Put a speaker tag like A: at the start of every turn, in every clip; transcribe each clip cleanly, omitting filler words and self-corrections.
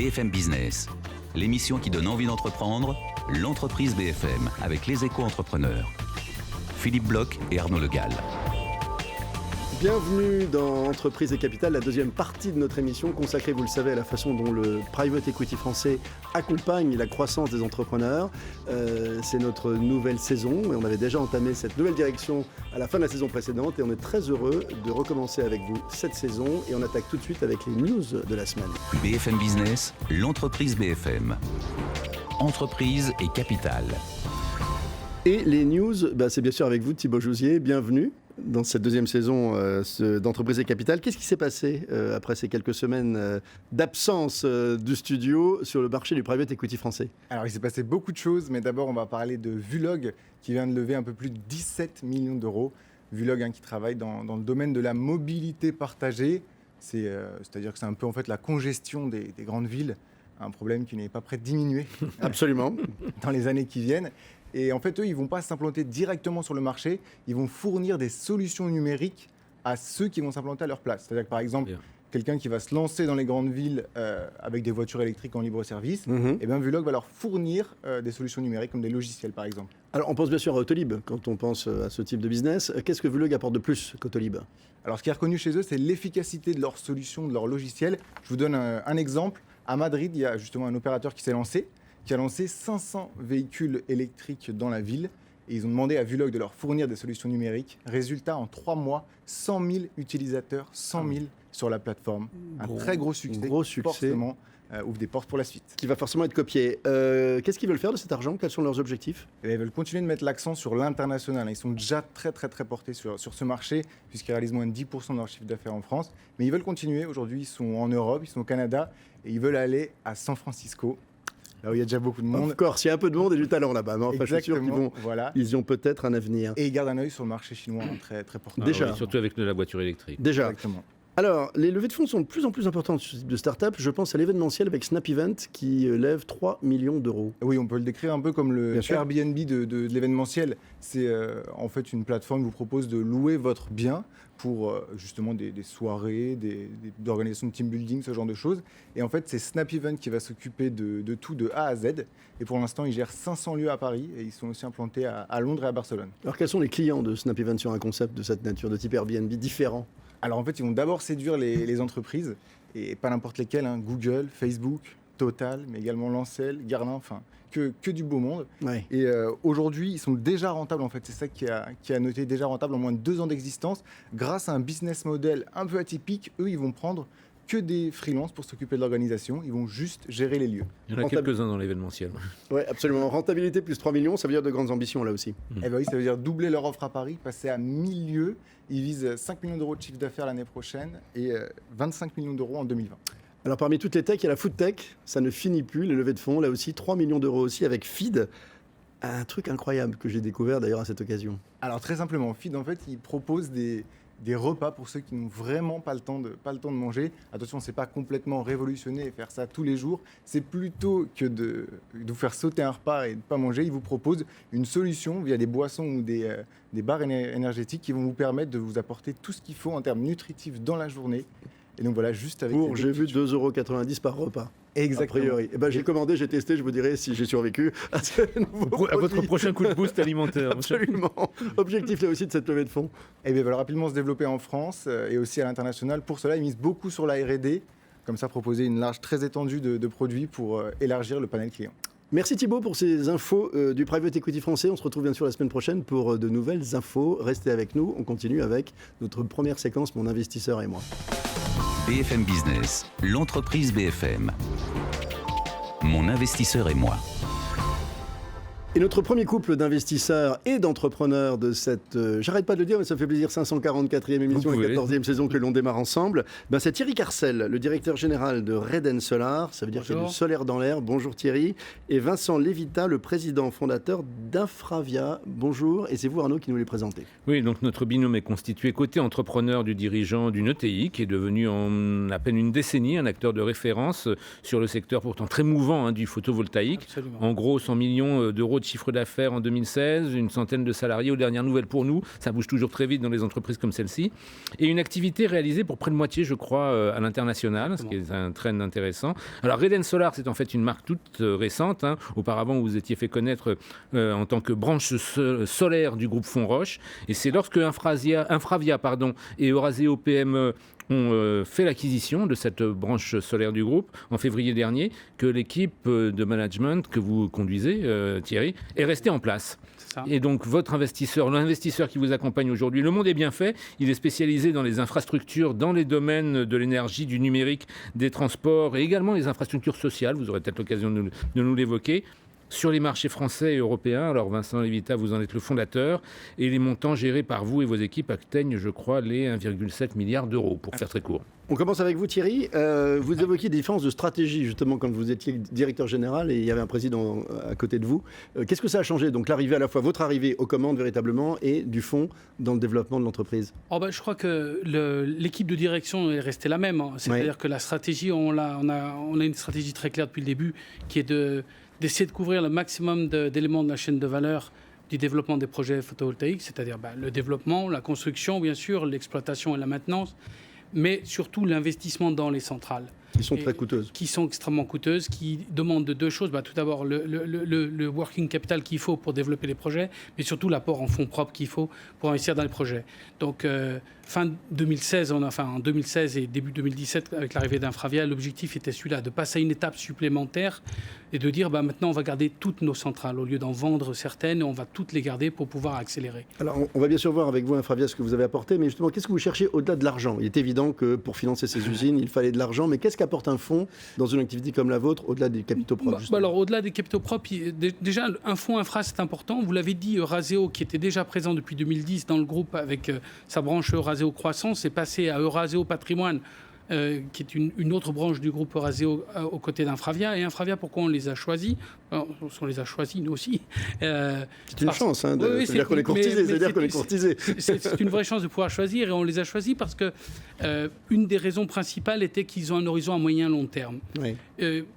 A: BFM Business, l'émission qui donne envie d'entreprendre, l'entreprise BFM avec les éco-entrepreneurs. Philippe Bloch et Arnaud Le Gall.
B: Bienvenue dans Entreprise et Capital, la deuxième partie de notre émission consacrée, vous le savez, à la façon dont le private equity français accompagne la croissance des entrepreneurs. C'est notre nouvelle saison et on avait déjà entamé cette nouvelle direction à la fin de la saison précédente et on est très heureux de recommencer avec vous cette saison et on attaque tout de suite avec les news de la semaine.
A: BFM Business, l'entreprise BFM. Entreprise et Capital.
B: Et les news, c'est bien sûr avec vous Thibaut Jouzier, bienvenue dans cette deuxième saison d'Entreprise et Capital. Qu'est-ce qui s'est passé après ces quelques semaines d'absence du studio sur le marché du private equity français ?
C: Alors il s'est passé beaucoup de choses, mais d'abord on va parler de Vulog qui vient de lever un peu plus de 17 millions d'euros. Vulog qui travaille dans le domaine de la mobilité partagée, c'est-à-dire que c'est un peu en fait la congestion des grandes villes, un problème qui n'est pas prêt de diminuer.
B: Absolument.
C: Dans les années qui viennent. Et en fait, eux, ils ne vont pas s'implanter directement sur le marché, ils vont fournir des solutions numériques à ceux qui vont s'implanter à leur place. C'est-à-dire que par exemple, quelqu'un qui va se lancer dans les grandes villes avec des voitures électriques en libre service, et bien Vulog va leur fournir des solutions numériques comme des logiciels par exemple.
B: Alors on pense bien sûr à Autolib quand on pense à ce type de business. Qu'est-ce que Vulog apporte de plus qu'Autolib ?
C: Alors ce qui est reconnu chez eux, c'est l'efficacité de leurs solutions, de leurs logiciels. Je vous donne un exemple. À Madrid, il y a justement un opérateur qui a lancé 500 véhicules électriques dans la ville. Et ils ont demandé à Vulog de leur fournir des solutions numériques. Résultat, en 3 mois, 100 000 utilisateurs, 100 000 sur la plateforme. Un très gros succès. Forcément, ouvre des portes pour la suite.
B: Qui va forcément être copié. Qu'est-ce qu'ils veulent faire de cet argent ? Quels sont leurs objectifs ?
C: Ils veulent continuer de mettre l'accent sur l'international. Ils sont déjà très portés sur ce marché, puisqu'ils réalisent moins de 10% de leur chiffre d'affaires en France. Mais ils veulent continuer. Aujourd'hui, ils sont en Europe, ils sont au Canada, et ils veulent aller à San Francisco. Là où il y a déjà beaucoup de monde.
B: Encore, s'il y a un peu de monde et du talent là-bas. Mais enfin, je suis sûr qu'ils ont peut-être un avenir.
C: Et ils gardent un œil sur le marché chinois très portant.
D: Déjà. Oui, surtout avec la voiture électrique.
B: Déjà.
C: Exactement.
B: Alors, les levées de fonds sont de plus en plus importantes de start-up. Je pense à l'événementiel avec Snap Event qui lève 3 millions d'euros.
C: Oui, on peut le décrire un peu comme le Airbnb de l'événementiel. C'est en fait une plateforme qui vous propose de louer votre bien pour justement des soirées, d'organisations de team building, ce genre de choses. Et en fait, c'est Snap Event qui va s'occuper de tout de A à Z. Et pour l'instant, ils gèrent 500 lieux à Paris et ils sont aussi implantés à Londres et à Barcelone.
B: Alors, quels sont les clients de Snap Event sur un concept de cette nature, de type Airbnb différent ?
C: Alors en fait, ils vont d'abord séduire les entreprises, et pas n'importe lesquelles, Google, Facebook, Total, mais également Lancel, Garmin, enfin que du beau monde.
B: Ouais.
C: Et aujourd'hui, ils sont déjà rentables, en fait, c'est ça qui a noté, déjà rentables en moins de 2 ans d'existence. Grâce à un business model un peu atypique, eux, ils vont prendre que des freelances pour s'occuper de l'organisation, ils vont juste gérer les lieux.
D: Il y en a quelques-uns dans l'événementiel.
B: Oui, absolument. Rentabilité plus 3 millions, ça veut dire de grandes ambitions là aussi.
C: Eh ben oui, ça veut dire doubler leur offre à Paris, passer à 1000 lieux. Ils visent 5 millions d'euros de chiffre d'affaires l'année prochaine et 25 millions d'euros en 2020.
B: Alors parmi toutes les techs, il y a la food tech, ça ne finit plus, les levées de fonds, là aussi 3 millions d'euros aussi avec Feed. Un truc incroyable que j'ai découvert d'ailleurs à cette occasion.
C: Alors très simplement, Feed en fait, il propose des repas pour ceux qui n'ont vraiment pas le temps de manger. Attention, c'est pas complètement révolutionné et faire ça tous les jours. C'est plutôt que de vous faire sauter un repas et de ne pas manger. Il vous propose une solution via des boissons ou des barres énergétiques qui vont vous permettre de vous apporter tout ce qu'il faut en termes nutritifs dans la journée. Et donc voilà, juste avec...
B: J'ai vu 2,90 € par repas.
C: Exactement.
B: A priori. J'ai commandé, j'ai testé, je vous dirai si j'ai survécu à ce nouveau produit.
D: À votre prochain coup de boost alimentaire.
B: Absolument. Objectif là aussi de cette levée de fonds.
C: Et bien, ils veulent rapidement se développer en France et aussi à l'international. Pour cela, ils misent beaucoup sur la R&D. Comme ça, proposer une large très étendue de produits pour élargir le panel client.
B: Merci Thibaut pour ces infos du private equity français. On se retrouve bien sûr la semaine prochaine pour de nouvelles infos. Restez avec nous. On continue avec notre première séquence, Mon investisseur et moi.
A: BFM Business, l'entreprise BFM. Mon investisseur et moi.
B: Et notre premier couple d'investisseurs et d'entrepreneurs de cette, j'arrête pas de le dire, mais ça me fait plaisir, 544e émission et 14e saison que l'on démarre ensemble, c'est Thierry Carcel, le directeur général de Reden Solar, ça veut dire qu'il y a du solaire dans l'air. Bonjour Thierry. Et Vincent Lévita, le président fondateur d'Infravia. Bonjour, et c'est vous Arnaud qui nous les présentez.
D: Oui, donc notre binôme est constitué côté entrepreneur du dirigeant d'une ETI qui est devenu en à peine une décennie un acteur de référence sur le secteur pourtant très mouvant du photovoltaïque.
E: Absolument.
D: En gros, 100 millions d'euros de chiffre d'affaires en 2016, une centaine de salariés aux dernières nouvelles pour nous. Ça bouge toujours très vite dans les entreprises comme celle-ci. Et une activité réalisée pour près de moitié, je crois, à l'international, ce qui est un trend intéressant. Alors, Reden Solar, c'est en fait une marque toute récente. Auparavant, vous vous étiez fait connaître en tant que branche solaire du groupe Fonroche. Et c'est lorsque Infravia et Eurazeo PME ont fait l'acquisition de cette branche solaire du groupe en février dernier que l'équipe de management que vous conduisez, Thierry, est restée en place. Et donc votre l'investisseur qui vous accompagne aujourd'hui, Le Monde est bien fait, il est spécialisé dans les infrastructures, dans les domaines de l'énergie, du numérique, des transports et également les infrastructures sociales, vous aurez peut-être l'occasion de nous l'évoquer. Sur les marchés français et européens, alors Vincent Levita, vous en êtes le fondateur, et les montants gérés par vous et vos équipes atteignent, je crois, les 1,7 milliard d'euros, pour faire très court.
B: On commence avec vous, Thierry. Vous évoquiez des différences de stratégie, justement, quand vous étiez directeur général et il y avait un président à côté de vous. Qu'est-ce que ça a changé? Donc l'arrivée, à la fois votre arrivée aux commandes, véritablement, et du fond dans le développement de l'entreprise.
E: Je crois que l'équipe de direction est restée la même. C'est-à-dire que la stratégie, on a une stratégie très claire depuis le début, qui est d'essayer de couvrir le maximum d'éléments de la chaîne de valeur du développement des projets photovoltaïques, c'est-à-dire le développement, la construction, bien sûr, l'exploitation et la maintenance, mais surtout l'investissement dans les centrales.
B: Qui sont très coûteuses.
E: Qui sont extrêmement coûteuses, qui demandent deux choses. Tout d'abord, le working capital qu'il faut pour développer les projets, mais surtout l'apport en fonds propres qu'il faut pour investir dans les projets. Donc, fin 2016, en 2016 et début 2017, avec l'arrivée d'Infravia, l'objectif était celui-là, de passer à une étape supplémentaire et de dire maintenant, on va garder toutes nos centrales. Au lieu d'en vendre certaines, on va toutes les garder pour pouvoir accélérer. Alors,
B: on va bien sûr voir avec vous, Infravia, ce que vous avez apporté, mais justement, qu'est-ce que vous cherchez au-delà de l'argent? Il est évident que pour financer ces usines, il fallait de l'argent, mais qu'est-ce qu'apporte un fonds dans une activité comme la vôtre, au-delà des capitaux propres?
E: Alors, au-delà des capitaux propres, déjà, un fonds infra, c'est important. Vous l'avez dit, Eurazeo, qui était déjà présent depuis 2010 dans le groupe avec sa branche Eurazeo Croissance, est passé à Eurazeo Patrimoine, qui est une autre branche du groupe Eurazeo aux côtés d'Infravia. Et Infravia, pourquoi on les a choisis? On les a choisis, nous aussi.
B: C'est une chance, c'est-à-dire qu'on est courtisé.
E: C'est une vraie chance de pouvoir choisir, et on les a choisis parce que une des raisons principales était qu'ils ont un horizon à moyen long terme. Oui.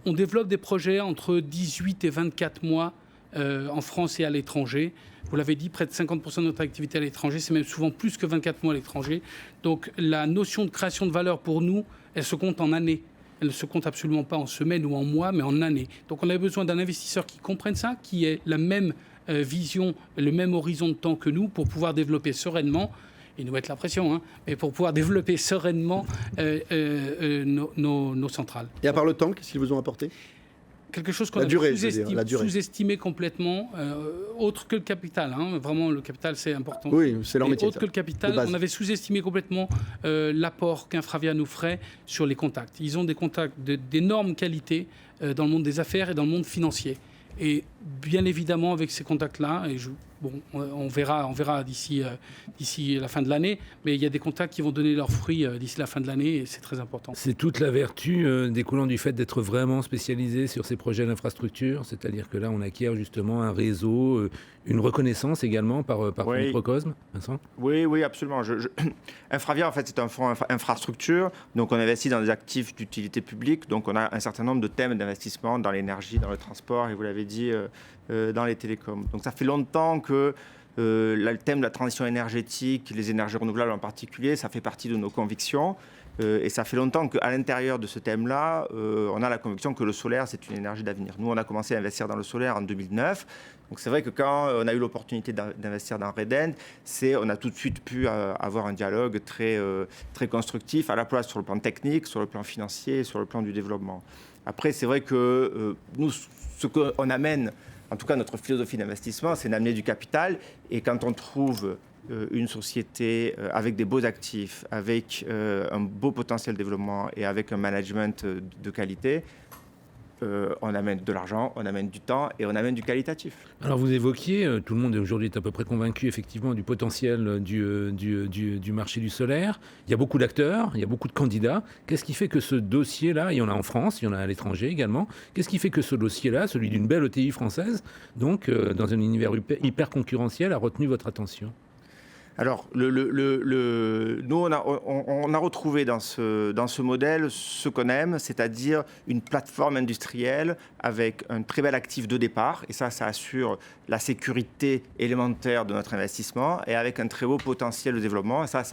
E: On développe des projets entre 18 et 24 mois en France et à l'étranger. Vous l'avez dit, près de 50% de notre activité à l'étranger, c'est même souvent plus que 24 mois à l'étranger. Donc la notion de création de valeur pour nous, elle se compte en années. Elle ne se compte absolument pas en semaines ou en mois, mais en années. Donc on a besoin d'un investisseur qui comprenne ça, qui ait la même vision, le même horizon de temps que nous pour pouvoir développer sereinement, et nous mettre la pression, mais pour pouvoir développer sereinement nos centrales.
B: Et à part le temps, qu'est-ce qu'ils vous ont apporté ?
E: Quelque chose qu'on a sous-estimé complètement, autre que le capital. Vraiment, le capital, c'est important.
B: Oui, c'est leur métier.
E: Autre que le capital, on avait sous-estimé complètement l'apport qu'Infravia nous ferait sur les contacts. Ils ont des contacts d'énorme qualité dans le monde des affaires et dans le monde financier. Et bien évidemment, avec ces contacts-là, on verra d'ici la fin de l'année, mais il y a des contacts qui vont donner leurs fruits d'ici la fin de l'année, et c'est très important.
D: C'est toute la vertu découlant du fait d'être vraiment spécialisé sur ces projets d'infrastructure, c'est-à-dire que là, on acquiert justement un réseau, une reconnaissance également par
F: oui.
D: Microcosme, Vincent ?
F: Oui, absolument. Infravia, en fait, c'est un fonds infrastructure, donc on investit dans des actifs d'utilité publique, donc on a un certain nombre de thèmes d'investissement dans l'énergie, dans le transport, et vous l'avez dit, dans les télécoms. Donc ça fait longtemps que le thème de la transition énergétique, les énergies renouvelables en particulier, ça fait partie de nos convictions. Et ça fait longtemps qu'à l'intérieur de ce thème-là, on a la conviction que le solaire, c'est une énergie d'avenir. Nous, on a commencé à investir dans le solaire en 2009. Donc c'est vrai que quand on a eu l'opportunité d'investir dans Reden, on a tout de suite pu avoir un dialogue très constructif, à la fois sur le plan technique, sur le plan financier et sur le plan du développement. Après, c'est vrai que nous, ce qu'on amène, en tout cas notre philosophie d'investissement, c'est d'amener du capital. Et quand on trouve une société avec des beaux actifs, avec un beau potentiel de développement et avec un management de qualité, on amène de l'argent, on amène du temps et on amène du qualitatif.
D: Alors vous évoquiez, tout le monde aujourd'hui est à peu près convaincu effectivement du potentiel du marché du solaire. Il y a beaucoup d'acteurs, il y a beaucoup de candidats. Qu'est-ce qui fait que ce dossier-là, il y en a en France, il y en a à l'étranger également, qu'est-ce qui fait que ce dossier-là, celui d'une belle ETI française, donc dans un univers hyper concurrentiel, a retenu votre attention ?
F: Alors, nous, on a retrouvé dans ce modèle ce qu'on aime, c'est-à-dire une plateforme industrielle avec un très bel actif de départ, et ça assure la sécurité élémentaire de notre investissement, et avec un très beau potentiel de développement, et ça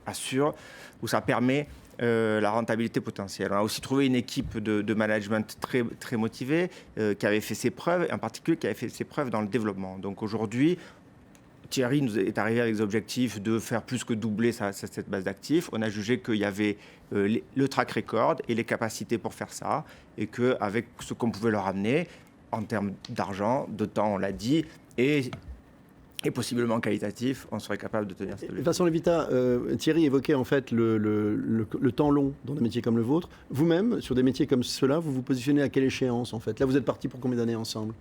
F: assure ou ça permet la rentabilité potentielle. On a aussi trouvé une équipe de management très, très motivée qui avait fait ses preuves, et en particulier qui avait fait ses preuves dans le développement. Donc aujourd'hui, Thierry nous est arrivé avec des objectifs de faire plus que doubler cette base d'actifs. On a jugé qu'il y avait le track record et les capacités pour faire ça, et qu'avec ce qu'on pouvait leur amener en termes d'argent, de temps, on l'a dit, et possiblement qualitatif, on serait capable de tenir cette objectif.
B: Vincent Lévita, Thierry évoquait en fait le temps long dans des métiers comme le vôtre. Vous-même, sur des métiers comme ceux-là, vous vous positionnez à quelle échéance en fait? Là, vous êtes parti pour combien d'années ensemble?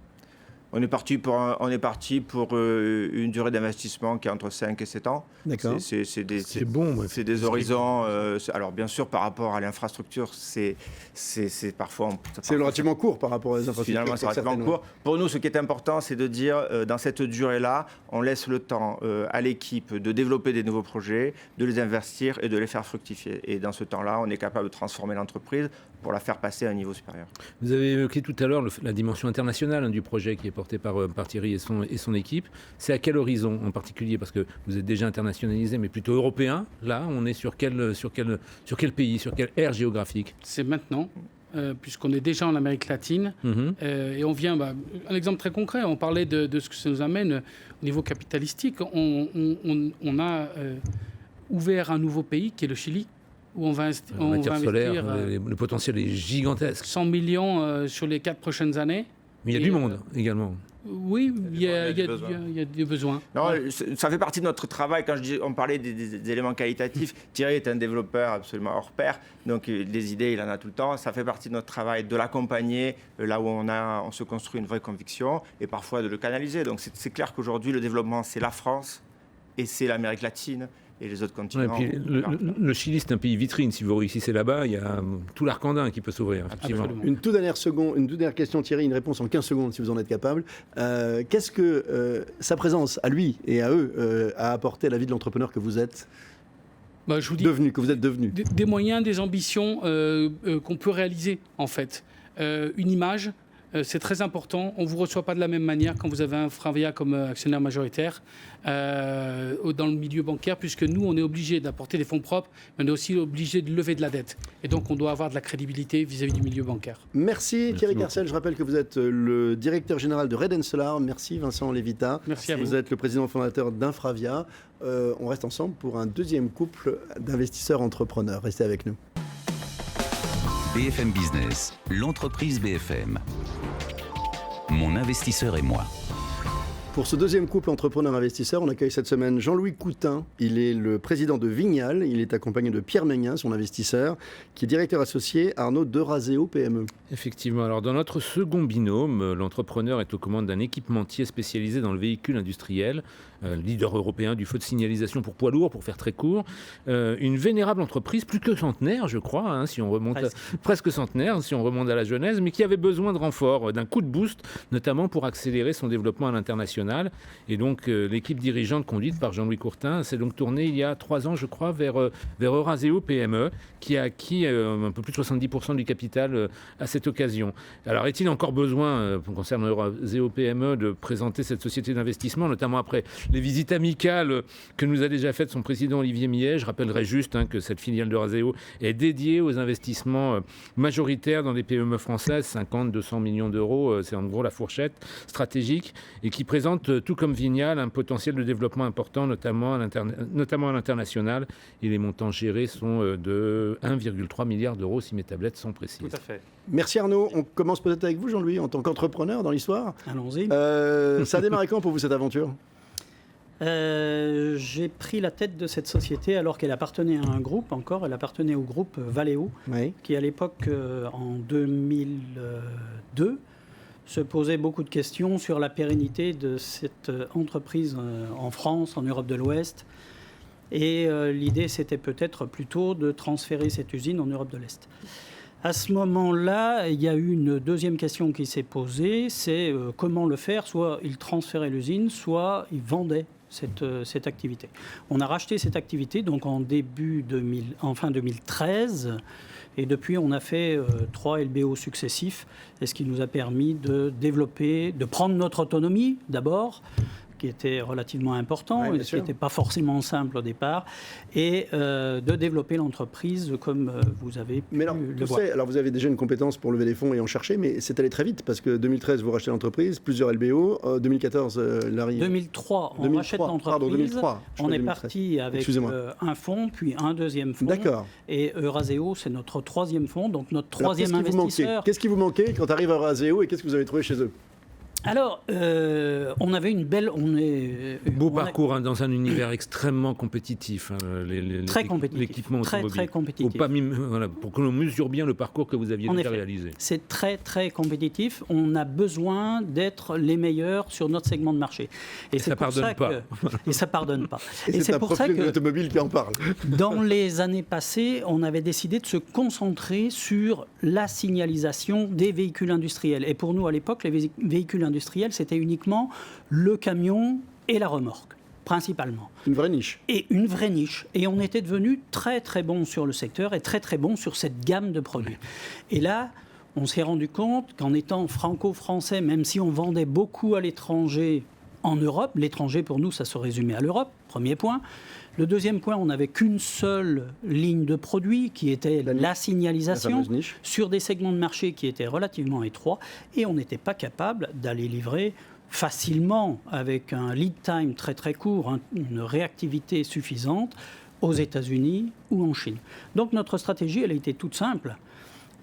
F: On est parti pour une durée d'investissement qui est entre 5 et 7 ans.
B: D'accord.
F: C'est
D: bon. Ouais.
F: C'est des horizons. Alors, bien sûr, par rapport à l'infrastructure, c'est parfois.
B: C'est relativement court par rapport aux infrastructures.
F: Finalement, c'est relativement court. Pour nous, ce qui est important, c'est de dire, dans cette durée-là, on laisse le temps à l'équipe de développer des nouveaux projets, de les investir et de les faire fructifier. Et dans ce temps-là, on est capable de transformer l'entreprise pour la faire passer à un niveau supérieur.
D: Vous avez évoqué tout à l'heure la dimension internationale du projet qui est porté par Thierry et son équipe. C'est à quel horizon en particulier? Parce que vous êtes déjà internationalisé, mais plutôt européen. Là, on est sur quel pays, sur quelle aire géographique?
E: C'est maintenant. Puisqu'on est déjà en Amérique latine, et on vient, un exemple très concret, on parlait de ce que ça nous amène au niveau capitalistique. On a ouvert un nouveau pays qui est le Chili, où on va investir
D: solaire, le potentiel est gigantesque.
E: 100 millions sur les 4 prochaines années.
D: Mais il y a du monde également.
E: Oui, il y a des besoins.
F: Non, ça fait partie de notre travail. Quand on parlait des éléments qualitatifs, Thierry est un développeur absolument hors pair. Donc, des idées, il en a tout le temps. Ça fait partie de notre travail de l'accompagner là où on se construit une vraie conviction, et parfois de le canaliser. Donc, c'est clair qu'aujourd'hui, le développement, c'est la France et c'est l'Amérique latine. Et les autres continents.
D: Ouais, le Chili, c'est un pays vitrine. Si vous réussissez là-bas, il y a tout l'Arcandin qui peut s'ouvrir.
B: Une toute dernière question, Thierry, une réponse en 15 secondes si vous en êtes capable. Qu'est-ce que sa présence à lui et à eux a apporté à la vie de l'entrepreneur que vous êtes que vous êtes devenu?
E: Des moyens, des ambitions qu'on peut réaliser, en fait. Une image. C'est très important. On ne vous reçoit pas de la même manière quand vous avez un Fravia comme actionnaire majoritaire dans le milieu bancaire, puisque nous, on est obligé d'apporter des fonds propres, mais on est aussi obligé de lever de la dette. Et donc, on doit avoir de la crédibilité vis-à-vis du milieu bancaire.
B: Merci Thierry Carcel. Je rappelle que vous êtes le directeur général de Reden Solar. Merci Vincent Lévita.
E: Merci à vous.
B: Vous êtes le président fondateur d'Infravia. On reste ensemble pour un deuxième couple d'investisseurs entrepreneurs. Restez avec nous.
A: BFM Business, l'entreprise BFM. Mon investisseur et moi.
B: Pour ce deuxième couple entrepreneur-investisseur, on accueille cette semaine Jean-Louis Coutin. Il est le président de Vignal. Il est accompagné de Pierre Megnin, son investisseur, qui est directeur associé à Arnaud Derazeo PME.
D: Effectivement. Alors, dans notre second binôme, l'entrepreneur est aux commandes d'un équipementier spécialisé dans le véhicule industriel, leader européen du feu de signalisation pour poids lourds, pour faire très court. Une vénérable entreprise, plus que centenaire, je crois, si on remonte presque centenaire, si on remonte à la genèse, mais qui avait besoin de renfort, d'un coup de boost, notamment pour accélérer son développement à l'international. Et donc, l'équipe dirigeante conduite par Jean-Louis Coutin s'est donc tournée il y a 3 ans, je crois, vers Euraseo PME, qui a acquis un peu plus de 70% du capital à cette occasion. Alors, est-il encore besoin, concernant Euraseo PME, de présenter cette société d'investissement, notamment après les visites amicales que nous a déjà faites son président Olivier Millet? Je rappellerai juste que cette filiale d'Euraseo est dédiée aux investissements majoritaires dans des PME françaises, 50-200 millions d'euros, c'est en gros la fourchette stratégique, et qui présente, tout comme Vignal, un potentiel de développement important, notamment à l'international. Et les montants gérés sont de 1,3 milliard d'euros, si mes tablettes sont précises.
E: Tout à fait.
B: Merci Arnaud. On commence peut-être avec vous, Jean-Louis, en tant qu'entrepreneur dans l'histoire.
G: Allons-y.
B: Ça a démarré quand pour vous cette aventure?
G: J'ai pris la tête de cette société alors qu'elle appartenait à un groupe encore. Elle appartenait au groupe Valeo, qui à l'époque, en 2002, se posait beaucoup de questions sur la pérennité de cette entreprise en France, en Europe de l'Ouest. Et l'idée, c'était peut-être plutôt de transférer cette usine en Europe de l'Est. À ce moment-là, il y a eu une deuxième question qui s'est posée, c'est comment le faire. Soit ils transféraient l'usine, soit ils vendaient cette activité. On a racheté cette activité donc en fin 2013. Et depuis, on a fait 3 LBO successifs, et ce qui nous a permis de développer, de prendre notre autonomie d'abord, qui était relativement important, et ce qui n'était pas forcément simple au départ, et de développer l'entreprise comme vous avez pu le voir.
B: Alors vous avez déjà une compétence pour lever des fonds et en chercher, mais c'est allé très vite, parce que 2013, vous rachetez l'entreprise, plusieurs LBO, 2014, l'arrivée...
G: 2003, on rachète l'entreprise,
B: pardon, 2003,
G: on est parti avec un fonds, puis un deuxième fonds, et Euraseo, c'est notre troisième fonds, donc notre troisième investisseur.
B: Qu'est-ce qui vous manquait quand arrive Euraseo, et qu'est-ce que vous avez trouvé chez eux ?
G: Alors, on avait une belle...
D: Beau parcours dans un univers extrêmement compétitif.
G: Très compétitif.
D: L'équipement automobile.
G: Très compétitif.
D: Pour que l'on mesure bien le parcours que vous aviez déjà réalisé.
G: C'est très, très compétitif. On a besoin d'être les meilleurs sur notre segment de marché.
D: Et ça ne pardonne pas.
G: Et ça ne pardonne pas.
B: Et c'est pour ça que l'automobile qui en parle.
G: Dans les années passées, on avait décidé de se concentrer sur la signalisation des véhicules industriels. Et pour nous, à l'époque, les véhicules industriel, c'était uniquement le camion et la remorque, principalement.
B: Une vraie niche.
G: Et une vraie niche. Et on était devenu très très bon sur le secteur et très très bon sur cette gamme de produits. Et là, on s'est rendu compte qu'en étant franco-français, même si on vendait beaucoup à l'étranger en Europe, l'étranger pour nous, ça se résumait à l'Europe, premier point. Le deuxième point, on n'avait qu'une seule ligne de produit qui était la signalisation sur des segments de marché qui étaient relativement étroits et on n'était pas capable d'aller livrer facilement avec un lead time très très court, une réactivité suffisante aux États-Unis ou en Chine. Donc notre stratégie, elle a été toute simple.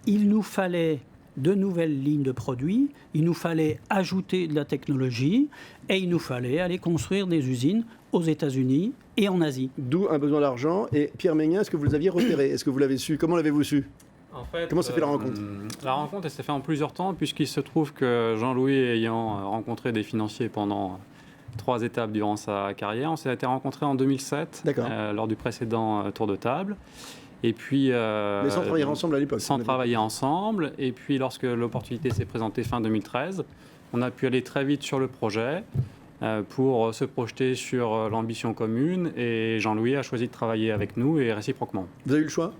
G: Il nous fallait de nouvelles lignes de produits, il nous fallait ajouter de la technologie et il nous fallait aller construire des usines aux États-Unis et en Asie.
B: D'où un besoin d'argent. Et Pierre Megnin, est-ce que vous les aviez repérés ? Est-ce que vous l'avez su ? Comment l'avez-vous su ?
H: En fait,
B: comment s'est fait la rencontre ?
H: La rencontre, elle s'est faite en plusieurs temps, puisqu'il se trouve que Jean-Louis, ayant rencontré des financiers pendant 3 étapes durant sa carrière, on s'est été rencontrés en 2007, lors du précédent tour de table. Et puis,
B: mais sans travailler ensemble à l'époque.
H: Sans travailler ensemble. Et puis, lorsque l'opportunité s'est présentée fin 2013, on a pu aller très vite sur le projet pour se projeter sur l'ambition commune. Et Jean-Louis a choisi de travailler avec nous et réciproquement.
B: Vous avez eu le choix ?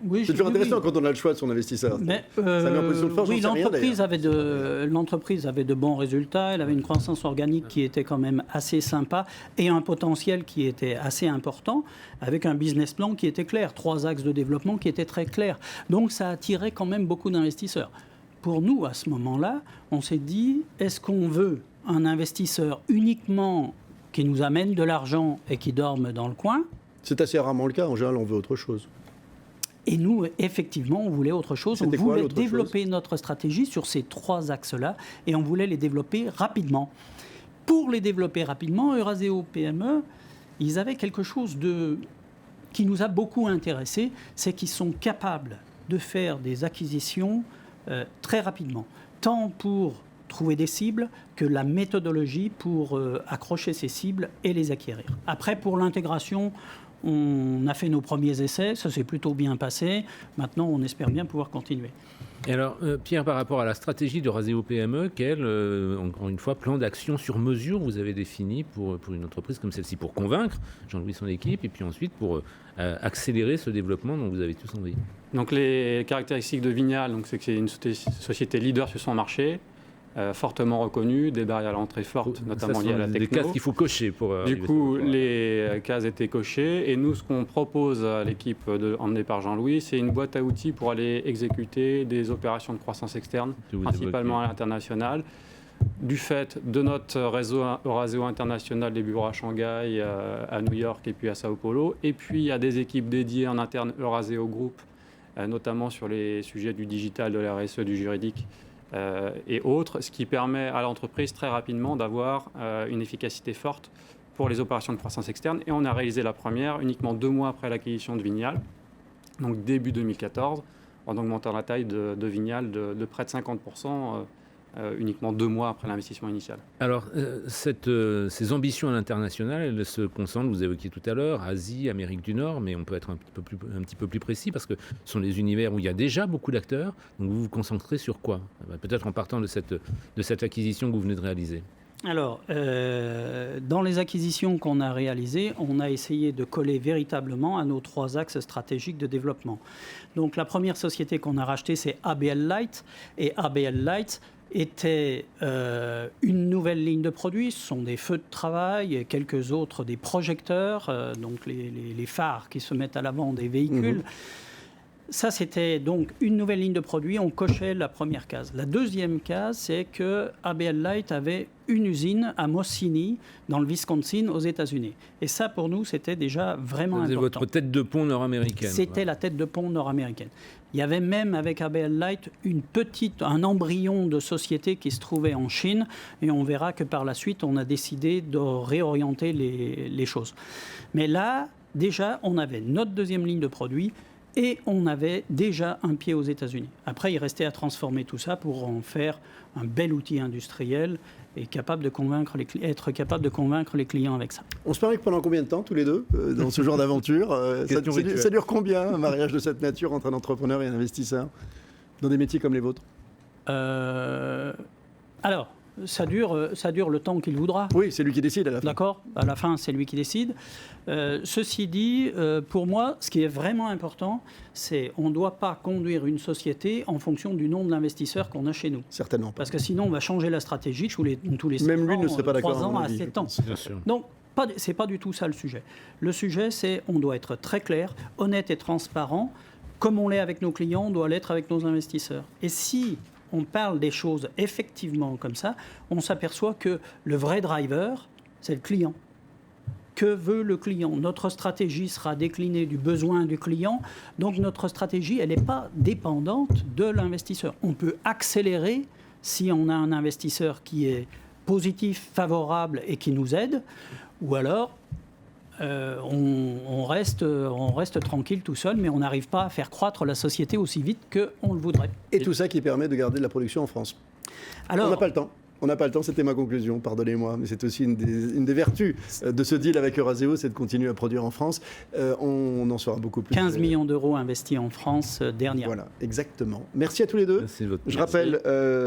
G: Oui,
B: c'est toujours intéressant quand on a le choix de son investisseur.
G: Mais,
B: ça met en position de force,
G: oui, l'entreprise avait de bons résultats, elle avait une croissance organique qui était quand même assez sympa et un potentiel qui était assez important, avec un business plan qui était clair, 3 axes de développement qui étaient très clairs. Donc ça attirait quand même beaucoup d'investisseurs. Pour nous, à ce moment-là, on s'est dit, est-ce qu'on veut un investisseur uniquement qui nous amène de l'argent et qui dorme dans le coin ?
B: C'est assez rarement le cas, en général on veut autre chose.
G: Et nous, effectivement, on voulait autre chose. On voulait développer notre stratégie sur ces 3 axes-là et on voulait les développer rapidement. Pour les développer rapidement, Euraseo PME, ils avaient quelque chose qui nous a beaucoup intéressés, c'est qu'ils sont capables de faire des acquisitions très rapidement, tant pour trouver des cibles que la méthodologie pour accrocher ces cibles et les acquérir. Après, pour l'intégration, on a fait nos premiers essais, ça s'est plutôt bien passé. Maintenant, on espère bien pouvoir continuer.
D: Et alors, Pierre, par rapport à la stratégie d'Euraseo PME, quel, encore une fois, plan d'action sur mesure vous avez défini pour une entreprise comme celle-ci, pour convaincre Jean-Louis et son équipe, et puis ensuite pour accélérer ce développement dont vous avez tous envie ?
H: Donc, les caractéristiques de Vignal, c'est que c'est une société leader sur son marché, fortement reconnue, des barrières à l'entrée fortes, notamment liées à la techno.
D: Des cases qu'il faut cocher pour...
H: Du coup, les cases étaient cochées. Et nous, ce qu'on propose à l'équipe emmenée par Jean-Louis, c'est une boîte à outils pour aller exécuter des opérations de croissance externe, principalement à l'international. Du fait de notre réseau Euraseo international, des bureaux à Shanghai, à New York et puis à Sao Paulo. Et puis, il y a des équipes dédiées en interne Euraseo Group, notamment sur les sujets du digital, de la RSE, du juridique, et autres, ce qui permet à l'entreprise très rapidement d'avoir une efficacité forte pour les opérations de croissance externe. Et on a réalisé la première uniquement 2 mois après l'acquisition de Vignal, donc début 2014, en augmentant la taille de Vignal de près de 50%, uniquement 2 mois après l'investissement initial.
D: Alors, ces ambitions à l'international, elles se concentrent, vous évoquiez tout à l'heure, Asie, Amérique du Nord, mais on peut être un petit peu plus précis, parce que ce sont des univers où il y a déjà beaucoup d'acteurs, donc vous vous concentrez sur quoi ? Peut-être en partant de cette acquisition que vous venez de réaliser.
G: Alors, dans les acquisitions qu'on a réalisées, on a essayé de coller véritablement à nos 3 axes stratégiques de développement. Donc, la première société qu'on a rachetée, c'est ABL Light. Et ABL Light était une nouvelle ligne de produits. Ce sont des feux de travail et quelques autres, des projecteurs, donc les phares qui se mettent à l'avant des véhicules. Ça, c'était donc une nouvelle ligne de produits. On cochait la première case. La deuxième case, c'est que ABL Light avait une usine à Mossini, dans le Wisconsin, aux États-Unis. Et ça, pour nous, c'était déjà vraiment important.
D: C'est votre tête de pont nord-américaine.
G: C'était la tête de pont nord-américaine. Il y avait même, avec ABL Light, un embryon de société qui se trouvait en Chine. Et on verra que par la suite, on a décidé de réorienter les choses. Mais là, déjà, on avait notre deuxième ligne de produits. Et on avait déjà un pied aux États-Unis. Après, il restait à transformer tout ça pour en faire un bel outil industriel et être capable de convaincre les clients avec ça.
B: On se marie pendant combien de temps, tous les deux, dans ce genre d'aventure ça dure combien, un mariage de cette nature entre un entrepreneur et un investisseur, dans des métiers comme les vôtres?
G: Alors, ça dure le temps qu'il voudra.
B: Oui, c'est lui qui décide à la fin.
G: D'accord. À la fin, c'est lui qui décide. Ceci dit, pour moi, ce qui est vraiment important, c'est qu'on ne doit pas conduire une société en fonction du nom de l'investisseur qu'on a chez nous.
B: Certainement pas.
G: Parce que sinon, on va changer la stratégie tous les
B: Même lui ne serait pas d'accord.
G: 3 ans à 7 ans.
D: Bien sûr.
G: Donc, c'est pas du tout ça le sujet. Le sujet, c'est on doit être très clair, honnête et transparent. Comme on l'est avec nos clients, on doit l'être avec nos investisseurs. Et si on parle des choses effectivement comme ça, on s'aperçoit que le vrai driver, c'est le client. Que veut le client? Notre stratégie sera déclinée du besoin du client, donc notre stratégie, elle n'est pas dépendante de l'investisseur. On peut accélérer si on a un investisseur qui est positif, favorable et qui nous aide, ou alors on reste tranquille tout seul, mais on n'arrive pas à faire croître la société aussi vite qu'on le voudrait.
B: Et tout ça qui permet de garder de la production en France.
G: Alors,
B: on n'a pas le temps. On n'a pas le temps, c'était ma conclusion, pardonnez-moi, mais c'est aussi une des vertus de ce deal avec Euraseo, c'est de continuer à produire en France. On en saura beaucoup plus.
G: 15 millions d'euros investis en France dernièrement.
B: Voilà, exactement. Merci à tous les deux. Je rappelle,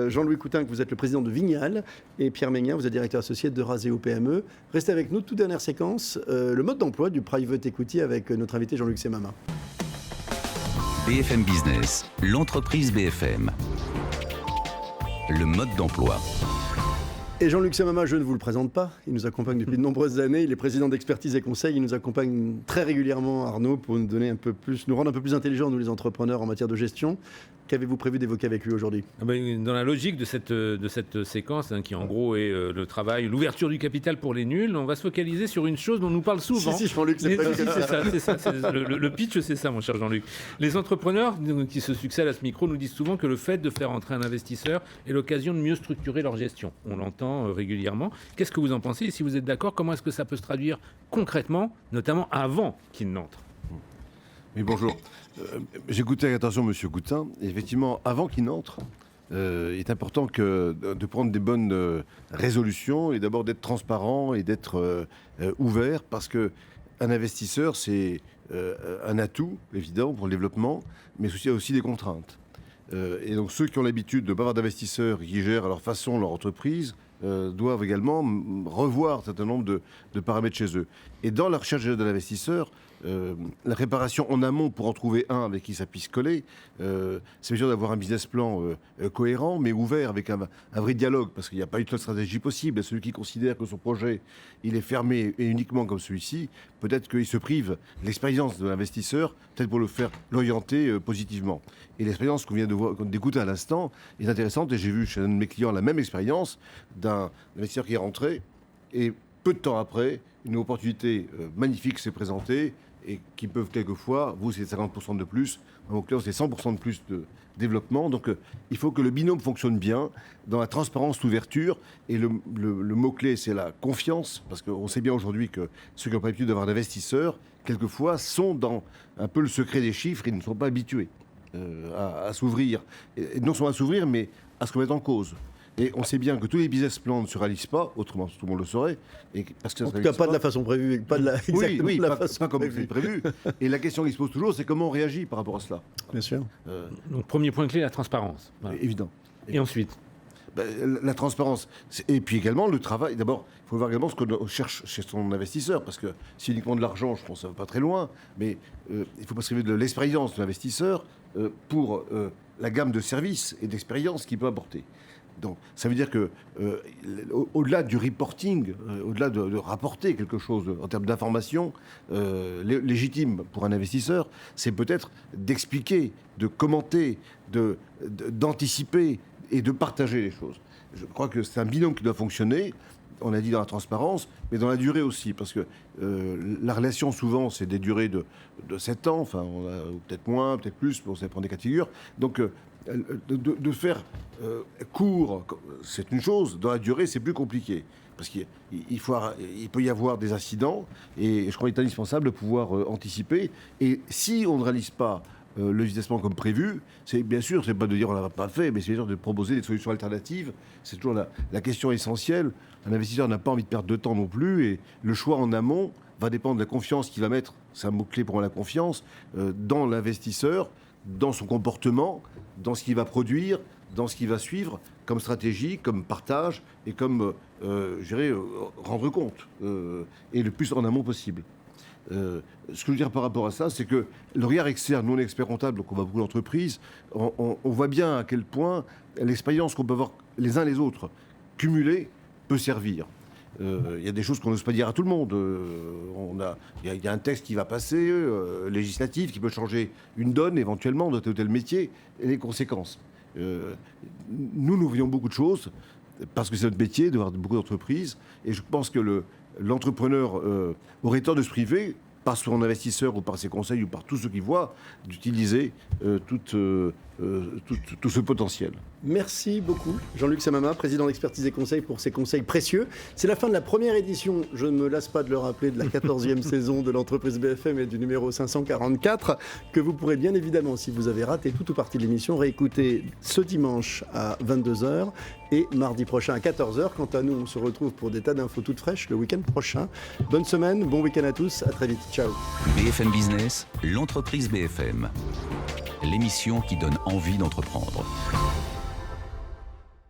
B: Jean-Louis Coutin, que vous êtes le président de Vignal, et Pierre Ménien, vous êtes directeur associé d'Euraseo PME. Restez avec nous, toute dernière séquence, le mode d'emploi du private equity avec notre invité Jean-Luc Semama.
A: BFM Business, l'entreprise BFM. Le mode d'emploi.
B: Et Jean-Luc Semama, je ne vous le présente pas, il nous accompagne depuis de nombreuses années, il est président d'Expertise et Conseil, il nous accompagne très régulièrement, Arnaud, pour nous rendre un peu plus intelligents, nous les entrepreneurs, en matière de gestion. Qu'avez-vous prévu d'évoquer avec lui aujourd'hui ?
D: Dans la logique de cette séquence, qui en gros est le travail, l'ouverture du capital pour les nuls, on va se focaliser sur une chose dont on nous parle souvent.
B: Si, Jean-Luc, c'est
D: ça. Le pitch, c'est ça, mon cher Jean-Luc. Les entrepreneurs qui se succèdent à ce micro nous disent souvent que le fait de faire entrer un investisseur est l'occasion de mieux structurer leur gestion. On l'entend régulièrement. Qu'est-ce que vous en pensez ? Et si vous êtes d'accord, comment est-ce que ça peut se traduire concrètement, notamment avant qu'il n'entre ?
I: Oui, bonjour. J'écoutais avec attention M. Coutin. Effectivement, avant qu'il n'entre, il est important de prendre des bonnes résolutions et d'abord d'être transparent et d'être ouvert parce qu'un investisseur, c'est un atout, évident, pour le développement, mais il y a aussi des contraintes. Et donc ceux qui ont l'habitude de ne pas avoir d'investisseurs qui gèrent à leur façon leur entreprise doivent également revoir un certain nombre de paramètres chez eux. Et dans la recherche de l'investisseur, la préparation en amont pour en trouver un avec qui ça puisse coller, c'est bien sûr d'avoir un business plan cohérent, mais ouvert avec un vrai dialogue, parce qu'il n'y a pas une seule stratégie possible. Et celui qui considère que son projet il est fermé et uniquement comme celui-ci, peut-être qu'il se prive l'expérience de l'investisseur, peut-être pour le faire l'orienter positivement. Et l'expérience qu'on vient d'écouter à l'instant est intéressante, et j'ai vu chez un de mes clients la même expérience d'un investisseur qui est rentré, et peu de temps après, une opportunité magnifique s'est présentée, et qui peuvent quelquefois, vous c'est 50% de plus, vos clients c'est 100% de plus de développement. Donc il faut que le binôme fonctionne bien, dans la transparence, l'ouverture, et le mot-clé c'est la confiance, parce qu'on sait bien aujourd'hui que ceux qui n'ont pas l'habitude d'avoir d'investisseurs, quelquefois sont dans un peu le secret des chiffres, et ne sont pas habitués à s'ouvrir, et non seulement à s'ouvrir, mais à se remettre en cause. Et on sait bien que tous les business plans ne se réalisent pas, autrement tout le monde le saurait. Et parce que
B: en tout cas, pas de la façon prévue, pas de la,
I: oui,
B: la
I: façon pas comme c'est prévu. Et la question qui se pose toujours, c'est comment on réagit par rapport à cela.
B: Bien sûr.
D: Donc, premier point clé, la transparence.
I: Voilà. Évident.
D: Et ensuite
I: la transparence. Et puis également le travail. D'abord, il faut voir également ce qu'on cherche chez son investisseur, parce que c'est uniquement de l'argent, je pense que ça ne va pas très loin, mais il ne faut pas se priver de l'expérience de l'investisseur pour la gamme de services et d'expériences qu'il peut apporter. Donc, ça veut dire que, au-delà du reporting, au-delà de rapporter quelque chose en termes d'information légitime pour un investisseur, c'est peut-être d'expliquer, de commenter, d'anticiper et de partager les choses. Je crois que c'est un binôme qui doit fonctionner. On a dit dans la transparence, mais dans la durée aussi, parce que la relation, souvent, c'est des durées de 7 ans, enfin, peut-être moins, peut-être plus, ça dépend des cas de figure. Donc, de faire court, c'est une chose, dans la durée, c'est plus compliqué. Parce qu'il peut y avoir des incidents, et je crois qu'il est indispensable de pouvoir anticiper. Et si on ne réalise pas le investissement comme prévu, c'est bien sûr, c'est pas de dire on l'a pas fait, mais c'est bien sûr de proposer des solutions alternatives. C'est toujours la question essentielle. Un investisseur n'a pas envie de perdre de temps non plus, et le choix en amont va dépendre de la confiance qu'il va mettre, c'est un mot-clé pour moi, la confiance, dans l'investisseur, dans son comportement, dans ce qu'il va produire, dans ce qu'il va suivre comme stratégie, comme partage et comme, je dirais, rendre compte, et le plus en amont possible. Ce que je veux dire par rapport à ça, c'est que le regard externe, nous on est experts comptables, donc on va beaucoup d'entreprises, on voit bien à quel point l'expérience qu'on peut avoir les uns les autres cumulée peut servir. Il y a des choses qu'on n'ose pas dire à tout le monde. Il y a un texte qui va passer, législatif, qui peut changer une donne éventuellement dans tel ou tel métier, et les conséquences. Nous voyons beaucoup de choses, parce que c'est notre métier de voir beaucoup d'entreprises, et je pense que l'entrepreneur aurait tort de se priver, par son investisseur ou par ses conseils ou par tous ceux qui voient, d'utiliser tout ce potentiel.
B: Merci beaucoup, Jean-Luc Samama, président d'Expertise et Conseils, pour ces conseils précieux. C'est la fin de la première édition, je ne me lasse pas de le rappeler, de la 14e saison de l'entreprise BFM et du numéro 544, que vous pourrez bien évidemment, si vous avez raté toute ou partie de l'émission, réécouter ce dimanche à 22h et mardi prochain à 14h. Quant à nous, on se retrouve pour des tas d'infos toutes fraîches le week-end prochain. Bonne semaine, bon week-end à tous, à très vite, ciao.
A: BFM Business, l'entreprise BFM, l'émission qui donne envie d'entreprendre.